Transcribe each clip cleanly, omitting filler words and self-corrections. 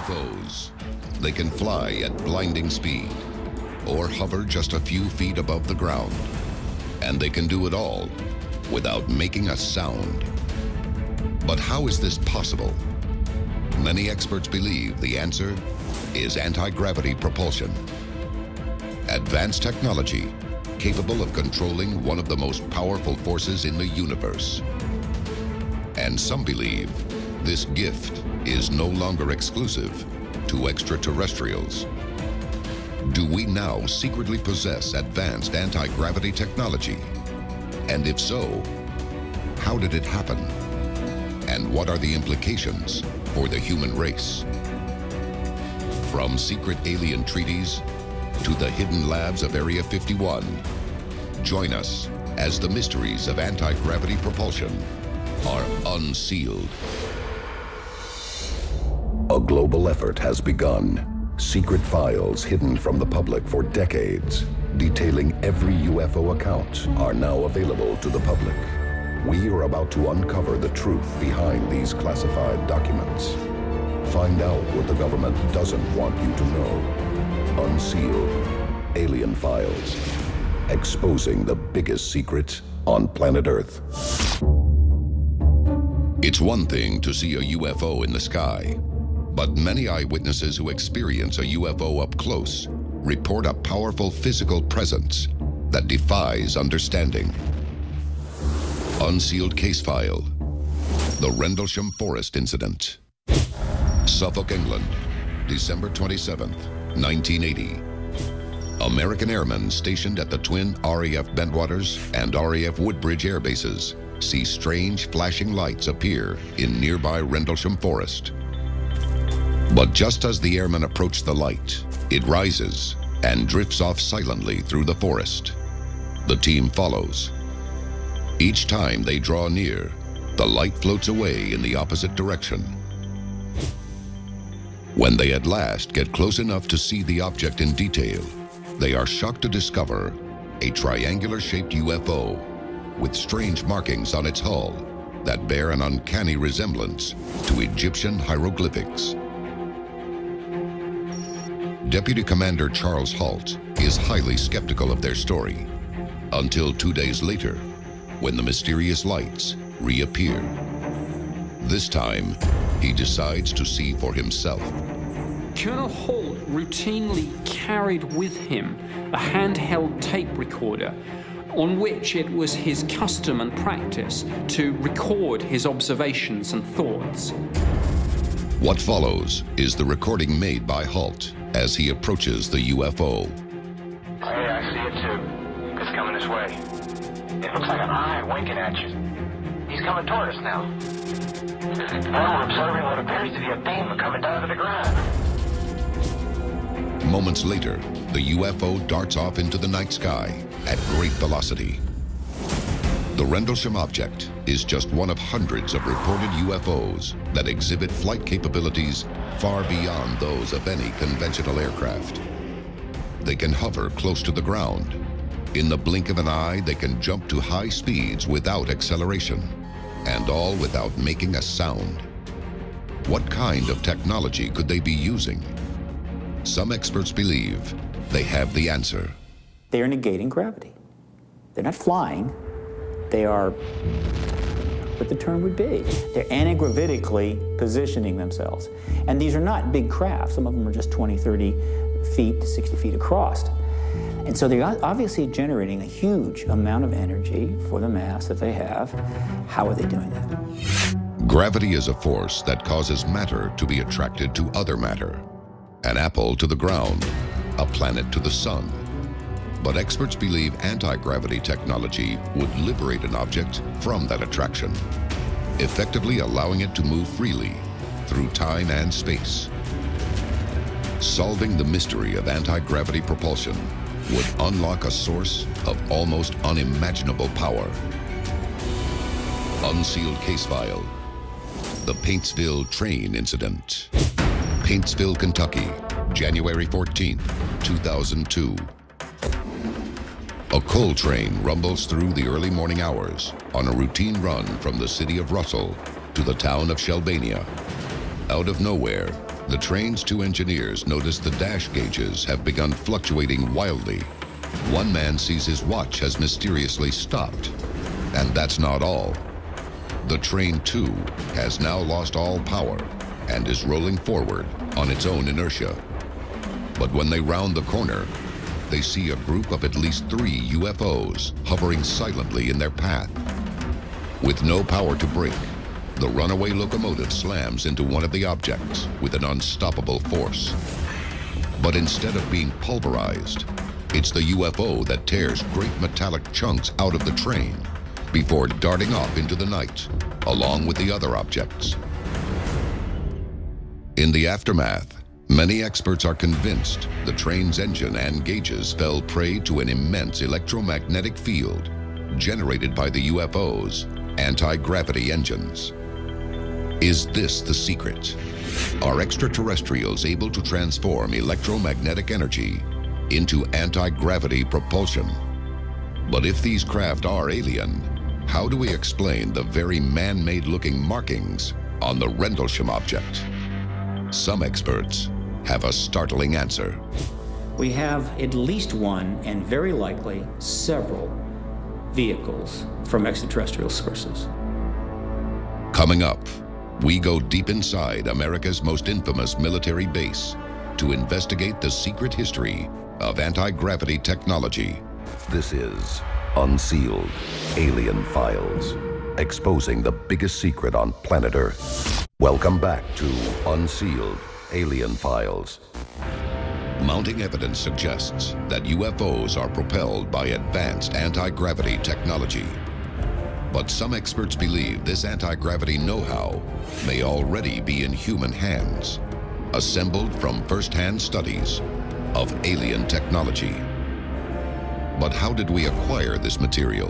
UFOs. They can fly at blinding speed or hover just a few feet above the ground. And they can do it all without making a sound. But how is this possible? Many experts believe the answer is anti-gravity propulsion. Advanced technology capable of controlling one of the most powerful forces in the universe. And some believe this gift is no longer exclusive to extraterrestrials. Do we now secretly possess advanced anti-gravity technology? And if so, how did it happen? And what are the implications for the human race? From secret alien treaties to the hidden labs of Area 51, join us as the mysteries of anti-gravity propulsion are unsealed. A global effort has begun. Secret files hidden from the public for decades, detailing every UFO account, are now available to the public. We are about to uncover the truth behind these classified documents. Find out what the government doesn't want you to know. Unsealed. Alien Files. Exposing the biggest secret on planet Earth. It's one thing to see a UFO in the sky, but many eyewitnesses who experience a UFO up close report a powerful physical presence that defies understanding. Unsealed case file. The Rendlesham Forest Incident. Suffolk, England, December 27th, 1980. American airmen stationed at the twin RAF Bentwaters and RAF Woodbridge air bases see strange flashing lights appear in nearby Rendlesham Forest. But just as the airmen approach the light, it rises and drifts off silently through the forest. The team follows. Each time they draw near, the light floats away in the opposite direction. When they at last get close enough to see the object in detail, they are shocked to discover a triangular-shaped UFO with strange markings on its hull that bear an uncanny resemblance to Egyptian hieroglyphics. Deputy Commander Charles Halt is highly skeptical of their story, until 2 days later, when the mysterious lights reappear. This time, he decides to see for himself. Colonel Halt routinely carried with him a handheld tape recorder on which it was his custom and practice to record his observations and thoughts. What follows is the recording made by Halt as he approaches the UFO. Hey, I see it too. It's coming this way. It looks like an eye winking at you. He's coming toward us now. Now we're observing what appears to be a beam coming down to the ground. Moments later, the UFO darts off into the night sky at great velocity. The Rendlesham object is just one of hundreds of reported UFOs that exhibit flight capabilities far beyond those of any conventional aircraft. They can hover close to the ground. In the blink of an eye, they can jump to high speeds without acceleration, and all without making a sound. What kind of technology could they be using? Some experts believe they have the answer. They are negating gravity. They're not flying. They are what the term would be. They're antigravitically positioning themselves. And these are not big craft. Some of them are just 20, 30 feet to 60 feet across. And so they're obviously generating a huge amount of energy for the mass that they have. How are they doing that? Gravity is a force that causes matter to be attracted to other matter. An apple to the ground, a planet to the sun. But experts believe anti-gravity technology would liberate an object from that attraction, effectively allowing it to move freely through time and space. Solving the mystery of anti-gravity propulsion would unlock a source of almost unimaginable power. Unsealed case file. The Paintsville train incident. Paintsville, Kentucky, January 14th, 2002. A coal train rumbles through the early morning hours on a routine run from the city of Russell to the town of Shelbania. Out of nowhere, the train's two engineers notice the dash gauges have begun fluctuating wildly. One man sees his watch has mysteriously stopped. And that's not all. The train, too, has now lost all power and is rolling forward on its own inertia. But when they round the corner, they see a group of at least 3 UFOs hovering silently in their path. With no power to brake, the runaway locomotive slams into one of the objects with an unstoppable force. But instead of being pulverized, it's the UFO that tears great metallic chunks out of the train before darting off into the night, along with the other objects. In the aftermath, many experts are convinced the train's engine and gauges fell prey to an immense electromagnetic field generated by the UFO's anti-gravity engines. Is this the secret? Are extraterrestrials able to transform electromagnetic energy into anti-gravity propulsion? But if these craft are alien, how do we explain the very man-made looking markings on the Rendlesham object? Some experts have a startling answer. We have at least one, and very likely several, vehicles from extraterrestrial sources. Coming up, we go deep inside America's most infamous military base to investigate the secret history of anti-gravity technology. This is Unsealed, Alien Files, exposing the biggest secret on planet Earth. Welcome back to Unsealed, Alien Files. Mounting evidence suggests that UFOs are propelled by advanced anti-gravity technology. But some experts believe this anti-gravity know-how may already be in human hands, assembled from first-hand studies of alien technology. But how did we acquire this material?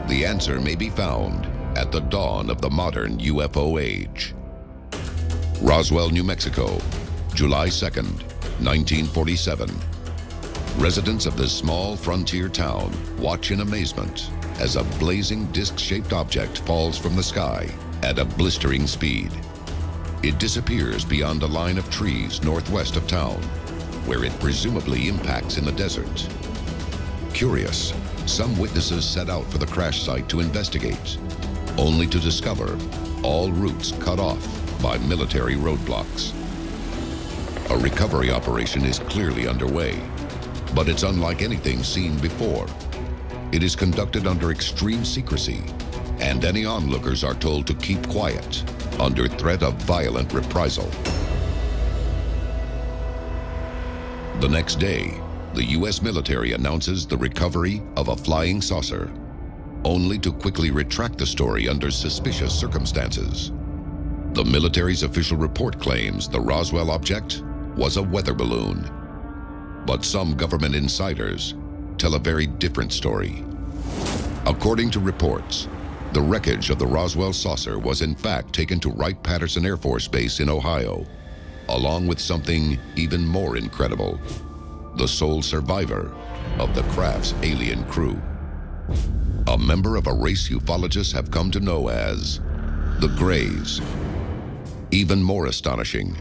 The answer may be found at the dawn of the modern UFO age. Roswell, New Mexico, July 2nd, 1947. Residents of this small frontier town watch in amazement as a blazing disc-shaped object falls from the sky at a blistering speed. It disappears beyond a line of trees northwest of town, where it presumably impacts in the desert. Curious, some witnesses set out for the crash site to investigate, only to discover all routes cut off by military roadblocks. A recovery operation is clearly underway, but it's unlike anything seen before. It is conducted under extreme secrecy, and any onlookers are told to keep quiet under threat of violent reprisal. The next day, the U.S. military announces the recovery of a flying saucer, only to quickly retract the story under suspicious circumstances. The military's official report claims the Roswell object was a weather balloon. But some government insiders tell a very different story. According to reports, the wreckage of the Roswell saucer was in fact taken to Wright-Patterson Air Force Base in Ohio, along with something even more incredible: the sole survivor of the craft's alien crew. A member of a race ufologists have come to know as the Greys. Even more astonishing,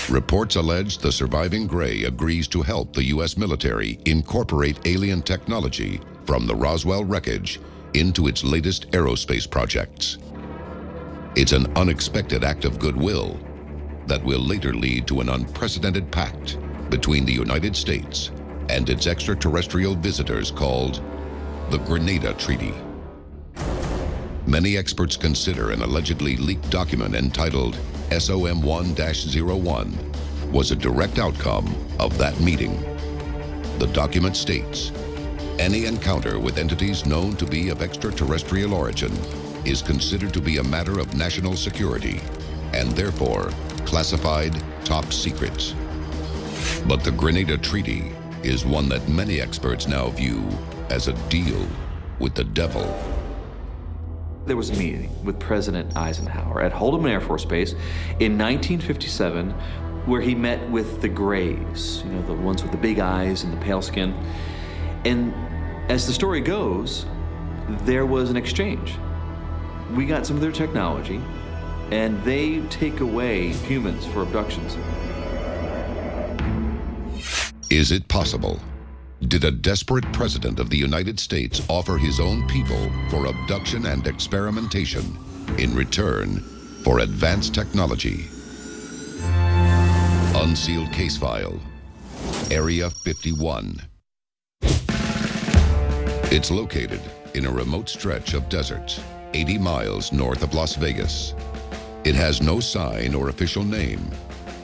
reports allege the surviving Grey agrees to help the U.S. military incorporate alien technology from the Roswell wreckage into its latest aerospace projects. It's an unexpected act of goodwill that will later lead to an unprecedented pact between the United States and its extraterrestrial visitors called the Grenada Treaty. Many experts consider an allegedly leaked document entitled SOM-1-01 was a direct outcome of that meeting. The document states, any encounter with entities known to be of extraterrestrial origin is considered to be a matter of national security and therefore classified top secret. But the Grenada Treaty is one that many experts now view as a deal with the devil. There was a meeting with President Eisenhower at Holloman Air Force Base in 1957 where he met with the Greys, you know, the ones with the big eyes and the pale skin. And as the story goes, there was an exchange. We got some of their technology, and they take away humans for abductions. Is it possible? Did a desperate president of the United States offer his own people for abduction and experimentation in return for advanced technology? Unsealed case file, Area 51. It's located in a remote stretch of desert, 80 miles north of Las Vegas. It has no sign or official name,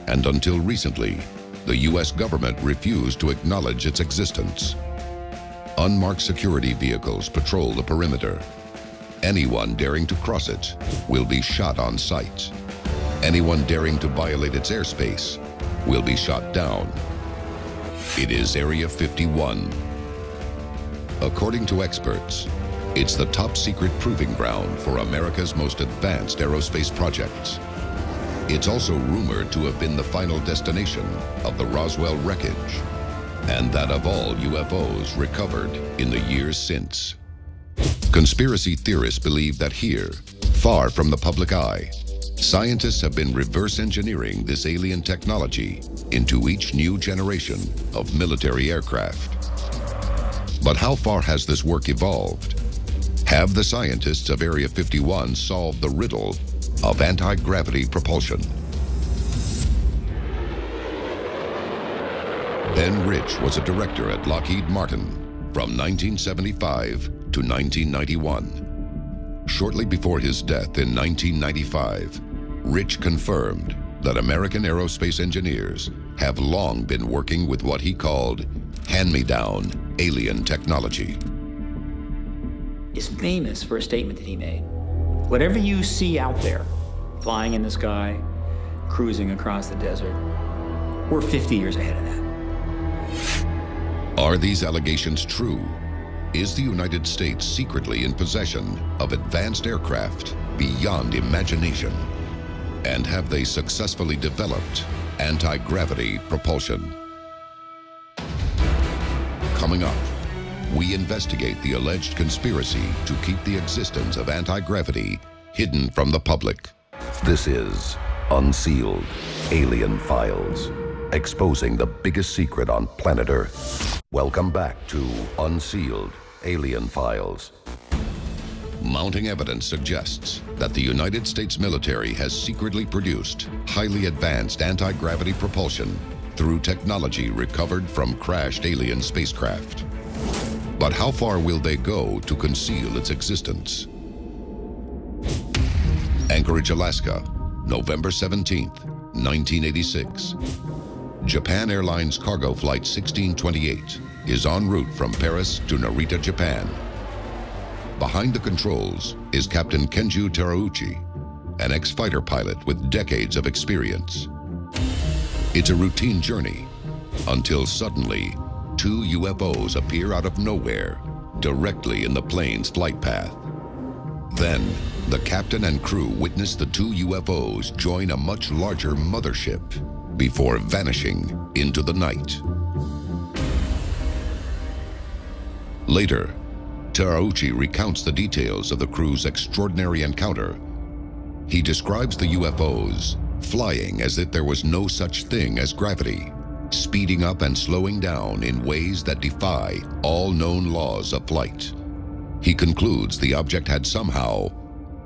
and until recently, the U.S. government refused to acknowledge its existence. Unmarked security vehicles patrol the perimeter. Anyone daring to cross it will be shot on sight. Anyone daring to violate its airspace will be shot down. It is Area 51. According to experts, it's the top-secret proving ground for America's most advanced aerospace projects. It's also rumored to have been the final destination of the Roswell wreckage, and that of all UFOs recovered in the years since. Conspiracy theorists believe that here, far from the public eye, scientists have been reverse engineering this alien technology into each new generation of military aircraft. But how far has this work evolved? Have the scientists of Area 51 solved the riddle of anti-gravity propulsion? Ben Rich was a director at Lockheed Martin from 1975 to 1991. Shortly before his death in 1995, Rich confirmed that American aerospace engineers have long been working with what he called hand-me-down alien technology. Is famous for a statement that he made. Whatever you see out there, flying in the sky, cruising across the desert, we're 50 years ahead of that. Are these allegations true? Is the United States secretly in possession of advanced aircraft beyond imagination? And have they successfully developed anti-gravity propulsion? Coming up, we investigate the alleged conspiracy to keep the existence of anti-gravity hidden from the public. This is Unsealed Alien Files, exposing the biggest secret on planet Earth. Welcome back to Unsealed Alien Files. Mounting evidence suggests that the United States military has secretly produced highly advanced anti-gravity propulsion through technology recovered from crashed alien spacecraft. But how far will they go to conceal its existence? Anchorage, Alaska, November 17th, 1986. Japan Airlines cargo flight 1628 is en route from Paris to Narita, Japan. Behind the controls is Captain Kenju Terauchi, an ex-fighter pilot with decades of experience. It's a routine journey until suddenly, two UFOs appear out of nowhere, directly in the plane's flight path. Then, the captain and crew witness the two UFOs join a much larger mothership before vanishing into the night. Later, Terauchi recounts the details of the crew's extraordinary encounter. He describes the UFOs flying as if there was no such thing as gravity, speeding up and slowing down in ways that defy all known laws of flight. He concludes the object had somehow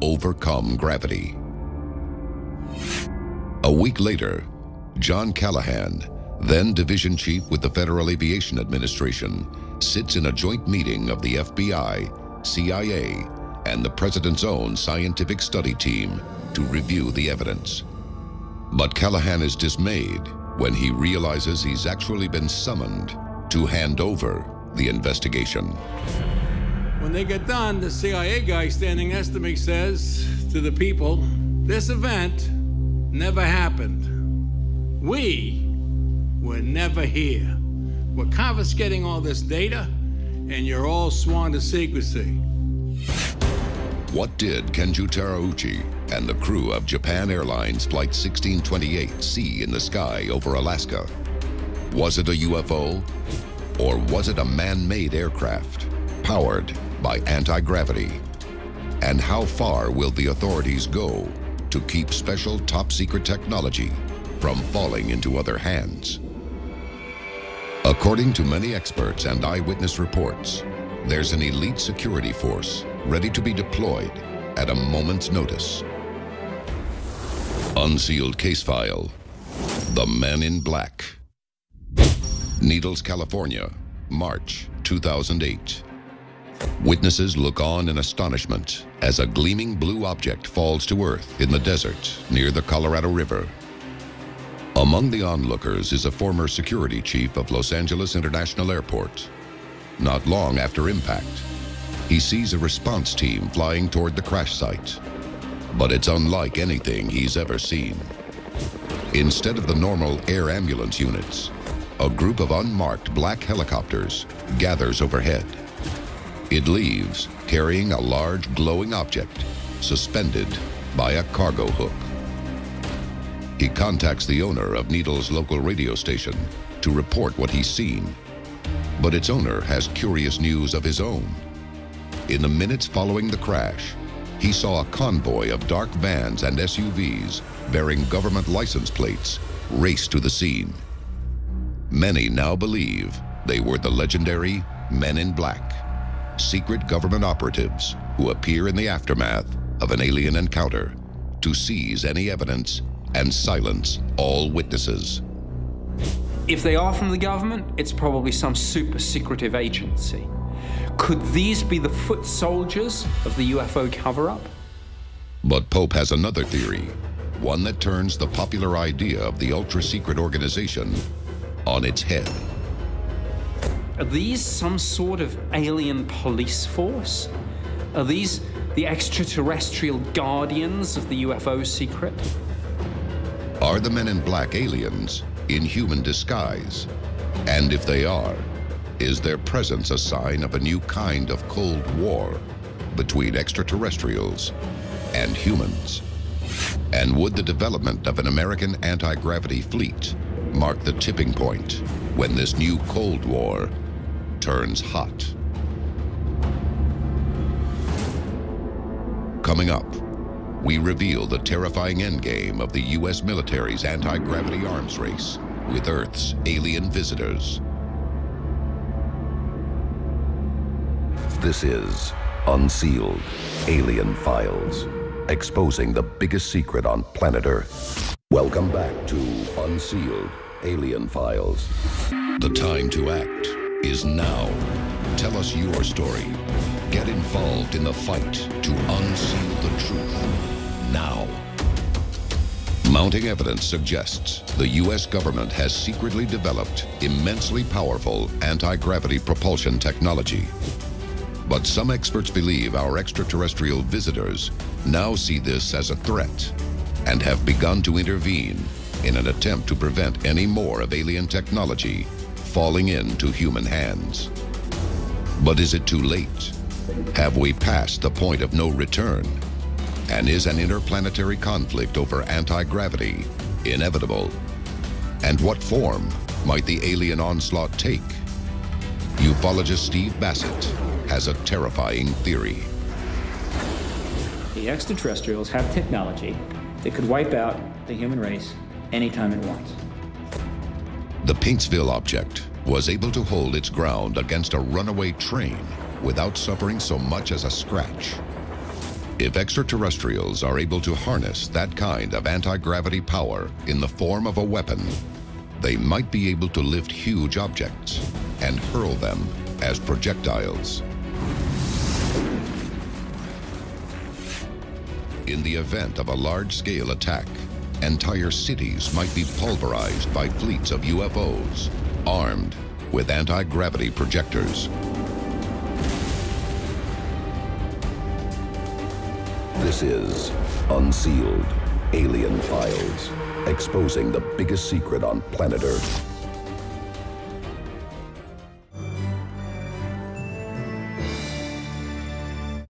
overcome gravity. A week later, John Callahan, then division chief with the Federal Aviation Administration, sits in a joint meeting of the FBI, CIA, and the President's own scientific study team to review the evidence. But Callahan is dismayed when he realizes he's actually been summoned to hand over the investigation. When they get done, the CIA guy standing next to me says to the people, "This event never happened. We were never here. We're confiscating all this data, and you're all sworn to secrecy." What did Kenju Terauchi and the crew of Japan Airlines Flight 1628 see in the sky over Alaska? Was it a UFO? Or was it a man-made aircraft powered by anti-gravity? And how far will the authorities go to keep special top-secret technology from falling into other hands. According to many experts and eyewitness reports, there's an elite security force ready to be deployed at a moment's notice. Unsealed case file, The Men in Black. Needles, California, March 2008. Witnesses look on in astonishment as a gleaming blue object falls to earth in the desert near the Colorado River. Among the onlookers is a former security chief of Los Angeles International Airport. Not long after impact, he sees a response team flying toward the crash site. But it's unlike anything he's ever seen. Instead of the normal air ambulance units, a group of unmarked black helicopters gathers overhead. It leaves carrying a large glowing object suspended by a cargo hook. He contacts the owner of Needles' local radio station to report what he's seen. But its owner has curious news of his own. In the minutes following the crash, he saw a convoy of dark vans and SUVs bearing government license plates race to the scene. Many now believe they were the legendary Men in Black, secret government operatives who appear in the aftermath of an alien encounter to seize any evidence and silence all witnesses. If they are from the government, it's probably some super secretive agency. Could these be the foot soldiers of the UFO cover-up? But Pope has another theory, one that turns the popular idea of the ultra-secret organization on its head. Are these some sort of alien police force? Are these the extraterrestrial guardians of the UFO secret? Are the Men in Black aliens in human disguise? And if they are, is their presence a sign of a new kind of Cold War between extraterrestrials and humans? And would the development of an American anti-gravity fleet mark the tipping point when this new Cold War turns hot? Coming up, we reveal the terrifying endgame of the U.S. military's anti-gravity arms race with Earth's alien visitors. This is Unsealed Alien Files, exposing the biggest secret on planet Earth. Welcome back to Unsealed Alien Files. The time to act is now. Tell us your story. Get involved in the fight to unseal the truth now. Mounting evidence suggests the U.S. government has secretly developed immensely powerful anti-gravity propulsion technology. But some experts believe our extraterrestrial visitors now see this as a threat and have begun to intervene in an attempt to prevent any more of alien technology falling into human hands. But is it too late? Have we passed the point of no return? And is an interplanetary conflict over anti-gravity inevitable? And what form might the alien onslaught take? Ufologist Steve Bassett has a terrifying theory. The extraterrestrials have technology that could wipe out the human race anytime it wants. The Paintsville object was able to hold its ground against a runaway train without suffering so much as a scratch. If extraterrestrials are able to harness that kind of anti-gravity power in the form of a weapon, they might be able to lift huge objects and hurl them as projectiles. In the event of a large-scale attack, entire cities might be pulverized by fleets of UFOs armed with anti-gravity projectors. This is Unsealed Alien Files, exposing the biggest secret on planet Earth.